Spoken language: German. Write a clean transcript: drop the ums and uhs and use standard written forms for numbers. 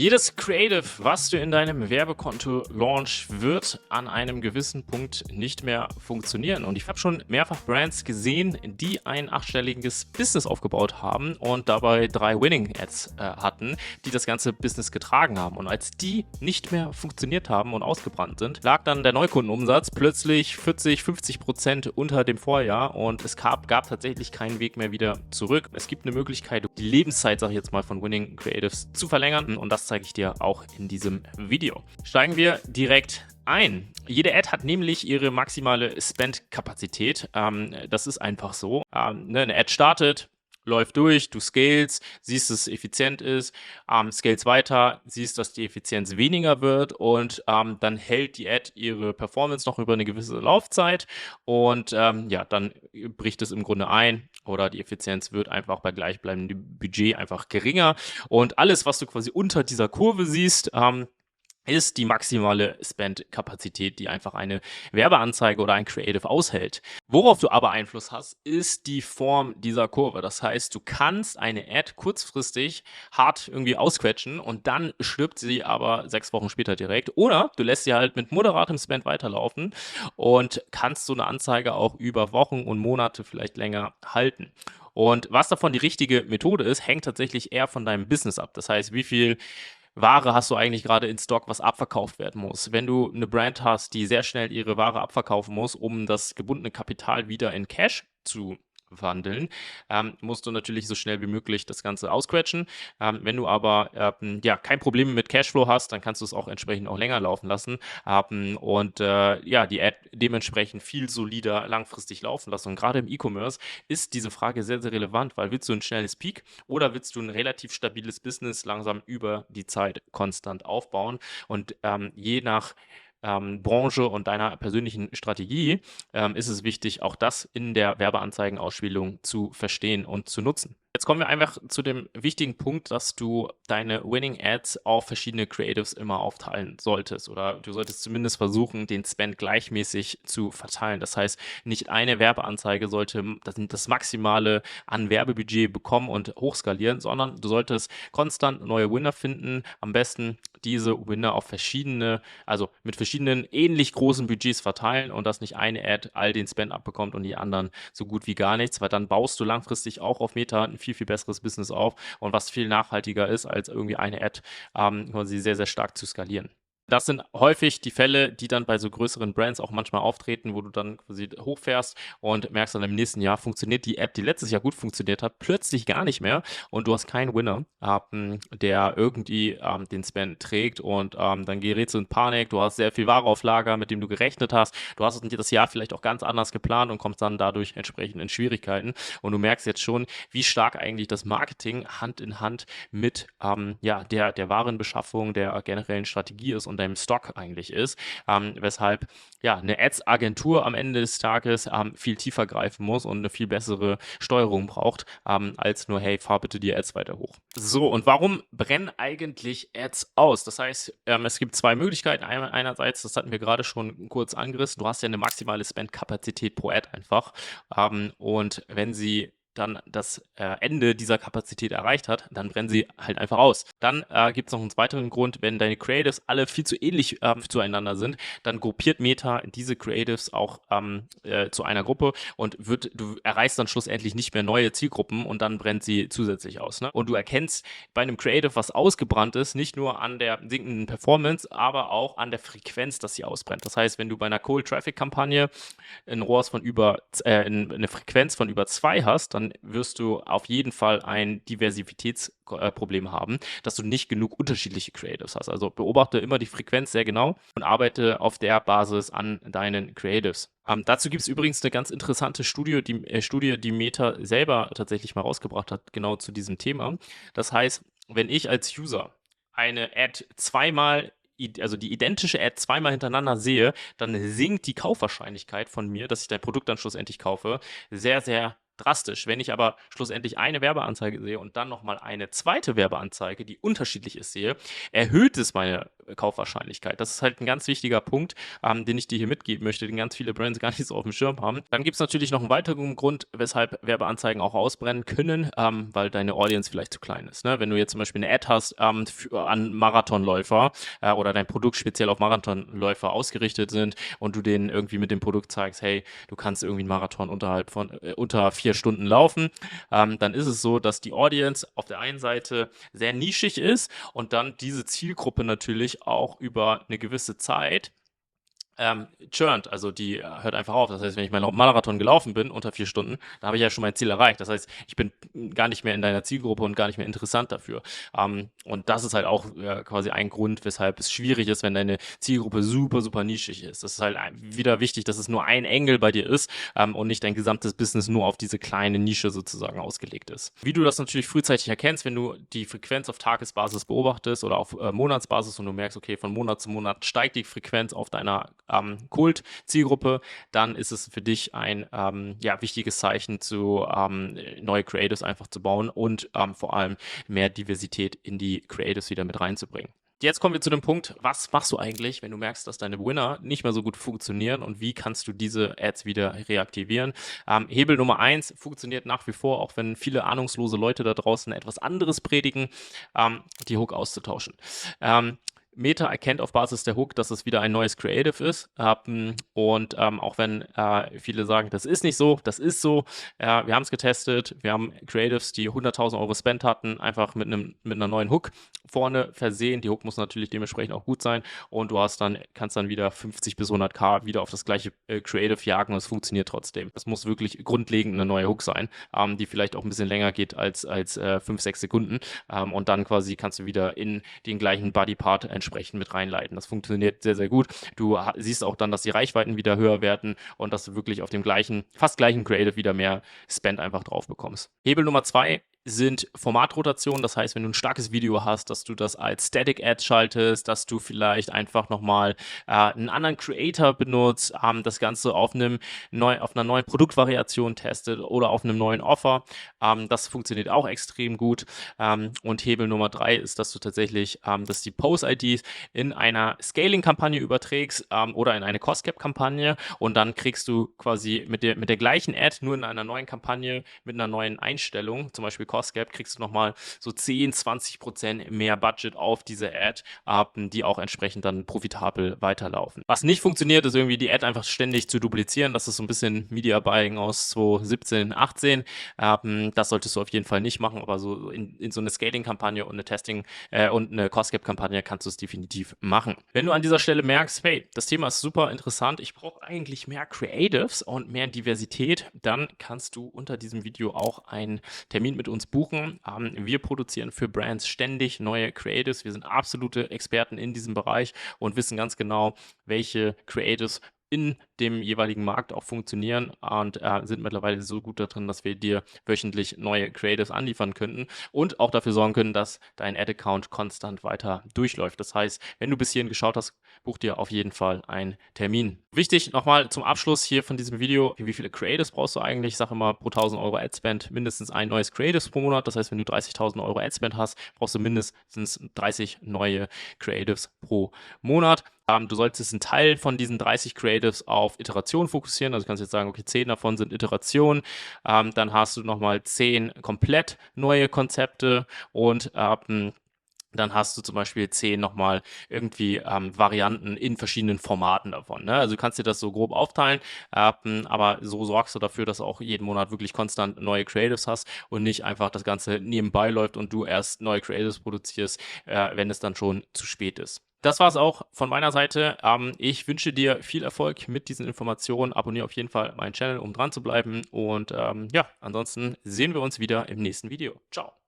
Jedes Creative, was du in deinem Werbekonto launch, wird an einem gewissen Punkt nicht mehr funktionieren. Und ich habe schon mehrfach Brands gesehen, die ein achtstelliges Business aufgebaut haben und dabei 3 Winning Ads hatten, die das ganze Business getragen haben. Und als die nicht mehr funktioniert haben und ausgebrannt sind, lag dann der Neukundenumsatz plötzlich 40-50% unter dem Vorjahr und es gab tatsächlich keinen Weg mehr wieder zurück. Es gibt eine Möglichkeit, die Lebenszeit, sage ich jetzt mal, von Winning Creatives zu verlängern und das zeige ich dir auch in diesem Video. Steigen wir direkt ein. Jede Ad hat nämlich ihre maximale Spend-Kapazität. Das ist einfach so. Eine Ad startet, läuft durch, du scalest, siehst, dass es effizient ist, scalest weiter, siehst, dass die Effizienz weniger wird und dann hält die Ad ihre Performance noch über eine gewisse Laufzeit und dann bricht es im Grunde ein oder die Effizienz wird einfach bei gleichbleibendem Budget einfach geringer und alles, was du quasi unter dieser Kurve siehst, ist die maximale Spend-Kapazität, die einfach eine Werbeanzeige oder ein Creative aushält. Worauf du aber Einfluss hast, ist die Form dieser Kurve. Das heißt, du kannst eine Ad kurzfristig hart irgendwie ausquetschen und dann stirbt sie aber 6 Wochen später direkt. Oder du lässt sie halt mit moderatem Spend weiterlaufen und kannst so eine Anzeige auch über Wochen und Monate vielleicht länger halten. Und was davon die richtige Methode ist, hängt tatsächlich eher von deinem Business ab. Das heißt, wie viel Ware hast du eigentlich gerade in Stock, was abverkauft werden muss? Wenn du eine Brand hast, die sehr schnell ihre Ware abverkaufen muss, um das gebundene Kapital wieder in Cash zu wandeln, musst du natürlich so schnell wie möglich das Ganze ausquetschen. Wenn du aber kein Problem mit Cashflow hast, dann kannst du es auch entsprechend auch länger laufen lassen die Ad dementsprechend viel solider langfristig laufen lassen. Und gerade im E-Commerce ist diese Frage sehr, sehr relevant, weil willst du ein schnelles Peak oder willst du ein relativ stabiles Business langsam über die Zeit konstant aufbauen? Und je nach Branche und deiner persönlichen Strategie ist es wichtig, auch das in der Werbeanzeigenausspielung zu verstehen und zu nutzen. Jetzt kommen wir einfach zu dem wichtigen Punkt, dass du deine Winning Ads auf verschiedene Creatives immer aufteilen solltest oder du solltest zumindest versuchen, den Spend gleichmäßig zu verteilen. Das heißt, nicht eine Werbeanzeige sollte das Maximale an Werbebudget bekommen und hochskalieren, sondern du solltest konstant neue Winner finden, am besten diese Winner auf mit verschiedenen ähnlich großen Budgets verteilen und dass nicht eine Ad all den Spend abbekommt und die anderen so gut wie gar nichts, weil dann baust du langfristig auch auf Meta ein viel, viel besseres Business auf und was viel nachhaltiger ist, als irgendwie eine Ad quasi sehr, sehr stark zu skalieren. Das sind häufig die Fälle, die dann bei so größeren Brands auch manchmal auftreten, wo du dann quasi hochfährst und merkst dann im nächsten Jahr funktioniert die App, die letztes Jahr gut funktioniert hat, plötzlich gar nicht mehr und du hast keinen Winner, der irgendwie den Spend trägt und dann gerätst du in Panik, du hast sehr viel Ware auf Lager, mit dem du gerechnet hast, du hast das Jahr vielleicht auch ganz anders geplant und kommst dann dadurch entsprechend in Schwierigkeiten und du merkst jetzt schon, wie stark eigentlich das Marketing Hand in Hand mit der Warenbeschaffung, der generellen Strategie ist und deinem Stock eigentlich ist, weshalb eine Ads-Agentur am Ende des Tages viel tiefer greifen muss und eine viel bessere Steuerung braucht, als nur, hey, fahr bitte die Ads weiter hoch. So, und warum brennen eigentlich Ads aus? Das heißt, es gibt 2 Möglichkeiten. Einerseits, das hatten wir gerade schon kurz angerissen, du hast ja eine maximale Spend-Kapazität pro Ad einfach und wenn sie dann das Ende dieser Kapazität erreicht hat, dann brennen sie halt einfach aus. Dann gibt es noch einen weiteren Grund, wenn deine Creatives alle viel zu ähnlich zueinander sind, dann gruppiert Meta diese Creatives auch zu einer Gruppe und du erreichst dann schlussendlich nicht mehr neue Zielgruppen und dann brennt sie zusätzlich aus. Ne? Und du erkennst bei einem Creative, was ausgebrannt ist, nicht nur an der sinkenden Performance, aber auch an der Frequenz, dass sie ausbrennt. Das heißt, wenn du bei einer Cold-Traffic-Kampagne eine Frequenz von über 2 hast, dann wirst du auf jeden Fall ein Diversitätsproblem haben, dass du nicht genug unterschiedliche Creatives hast. Also beobachte immer die Frequenz sehr genau und arbeite auf der Basis an deinen Creatives. Dazu gibt es übrigens eine ganz interessante Studie, die Meta selber tatsächlich mal rausgebracht hat, genau zu diesem Thema. Das heißt, wenn ich als User eine Ad die identische Ad zweimal hintereinander sehe, dann sinkt die Kaufwahrscheinlichkeit von mir, dass ich dein Produkt dann schlussendlich kaufe, sehr, sehr drastisch. Wenn ich aber schlussendlich eine Werbeanzeige sehe und dann nochmal eine zweite Werbeanzeige, die unterschiedlich ist, sehe, erhöht es meine Kaufwahrscheinlichkeit. Das ist halt ein ganz wichtiger Punkt, den ich dir hier mitgeben möchte, den ganz viele Brands gar nicht so auf dem Schirm haben. Dann gibt es natürlich noch einen weiteren Grund, weshalb Werbeanzeigen auch ausbrennen können, weil deine Audience vielleicht zu klein ist. Ne? Wenn du jetzt zum Beispiel eine Ad hast an Marathonläufer oder dein Produkt speziell auf Marathonläufer ausgerichtet sind und du denen irgendwie mit dem Produkt zeigst, hey, du kannst irgendwie einen Marathon unter 4 Stunden laufen, dann ist es so, dass die Audience auf der einen Seite sehr nischig ist und dann diese Zielgruppe natürlich auch über eine gewisse Zeit churnt, also die hört einfach auf. Das heißt, wenn ich meinen Marathon gelaufen bin unter 4 Stunden, da habe ich ja schon mein Ziel erreicht. Das heißt, ich bin gar nicht mehr in deiner Zielgruppe und gar nicht mehr interessant dafür. Und das ist halt auch quasi ein Grund, weshalb es schwierig ist, wenn deine Zielgruppe super, super nischig ist. Das ist halt wieder wichtig, dass es nur ein Engel bei dir ist und nicht dein gesamtes Business nur auf diese kleine Nische sozusagen ausgelegt ist. Wie du das natürlich frühzeitig erkennst, wenn du die Frequenz auf Tagesbasis beobachtest oder auf Monatsbasis und du merkst, okay, von Monat zu Monat steigt die Frequenz auf deiner Kult-Zielgruppe, dann ist es für dich ein wichtiges Zeichen, zu neue Creatives einfach zu bauen und vor allem mehr Diversität in die Creatives wieder mit reinzubringen. Jetzt kommen wir zu dem Punkt, was machst du eigentlich, wenn du merkst, dass deine Winner nicht mehr so gut funktionieren und wie kannst du diese Ads wieder reaktivieren? Hebel Nummer 1 funktioniert nach wie vor, auch wenn viele ahnungslose Leute da draußen etwas anderes predigen, die Hook auszutauschen. Meta erkennt auf Basis der Hook, dass es wieder ein neues Creative ist. Und auch wenn viele sagen, das ist nicht so, das ist so. Wir haben es getestet. Wir haben Creatives, die 100.000 Euro Spend hatten, einfach mit einer neuen Hook vorne versehen. Die Hook muss natürlich dementsprechend auch gut sein. Und kannst dann wieder 50 bis 100.000 wieder auf das gleiche Creative jagen und es funktioniert trotzdem. Es muss wirklich grundlegend eine neue Hook sein, die vielleicht auch ein bisschen länger geht als 5, 6 Sekunden. Und dann quasi kannst du wieder in den gleichen Body-Part entsprechend mit reinleiten. Das funktioniert sehr, sehr gut. Du siehst auch dann, dass die Reichweiten wieder höher werden und dass du wirklich auf dem fast gleichen Creative wieder mehr Spend einfach drauf bekommst. Hebel Nummer 2 sind Formatrotationen. Das heißt, wenn du ein starkes Video hast, dass du das als Static Ad schaltest, dass du vielleicht einfach nochmal einen anderen Creator benutzt, das Ganze auf einer neuen Produktvariation testet oder auf einem neuen Offer. Das funktioniert auch extrem gut. Und Hebel Nummer 3 ist, dass du tatsächlich dass die Post-IDs in einer Scaling-Kampagne überträgst oder in eine Cost-Cap-Kampagne und dann kriegst du quasi mit der gleichen Ad, nur in einer neuen Kampagne, mit einer neuen Einstellung, zum Beispiel Cost Cap, kriegst du nochmal so 10-20% mehr Budget auf diese Ad, die auch entsprechend dann profitabel weiterlaufen. Was nicht funktioniert, ist irgendwie die Ad einfach ständig zu duplizieren. Das ist so ein bisschen Media Buying aus 2017, 18. Das solltest du auf jeden Fall nicht machen, aber so in so eine Scaling-Kampagne und eine Testing- und eine Cost Cap-Kampagne kannst du es definitiv machen. Wenn du an dieser Stelle merkst, hey, das Thema ist super interessant, ich brauche eigentlich mehr Creatives und mehr Diversität, dann kannst du unter diesem Video auch einen Termin mit uns buchen. Wir produzieren für Brands ständig neue Creatives. Wir sind absolute Experten in diesem Bereich und wissen ganz genau, welche Creatives in dem jeweiligen Markt auch funktionieren und sind mittlerweile so gut da drin, dass wir dir wöchentlich neue Creatives anliefern könnten und auch dafür sorgen können, dass dein Ad-Account konstant weiter durchläuft. Das heißt, wenn du bis hierhin geschaut hast, buch dir auf jeden Fall einen Termin. Wichtig nochmal zum Abschluss hier von diesem Video, wie viele Creatives brauchst du eigentlich? Ich sage immer, pro 1.000 Euro Adspend mindestens ein neues Creatives pro Monat. Das heißt, wenn du 30.000 Euro Adspend hast, brauchst du mindestens 30 neue Creatives pro Monat. Du solltest einen Teil von diesen 30 Creatives auf Iteration fokussieren. Also du kannst jetzt sagen, okay, 10 davon sind Iterationen. Dann hast du nochmal 10 komplett neue Konzepte und dann hast du zum Beispiel 10 nochmal irgendwie Varianten in verschiedenen Formaten davon. Ne? Also du kannst dir das so grob aufteilen, aber so sorgst du dafür, dass du auch jeden Monat wirklich konstant neue Creatives hast und nicht einfach das Ganze nebenbei läuft und du erst neue Creatives produzierst, wenn es dann schon zu spät ist. Das war es auch von meiner Seite. Ich wünsche dir viel Erfolg mit diesen Informationen. Abonniere auf jeden Fall meinen Channel, um dran zu bleiben. Und ansonsten sehen wir uns wieder im nächsten Video. Ciao.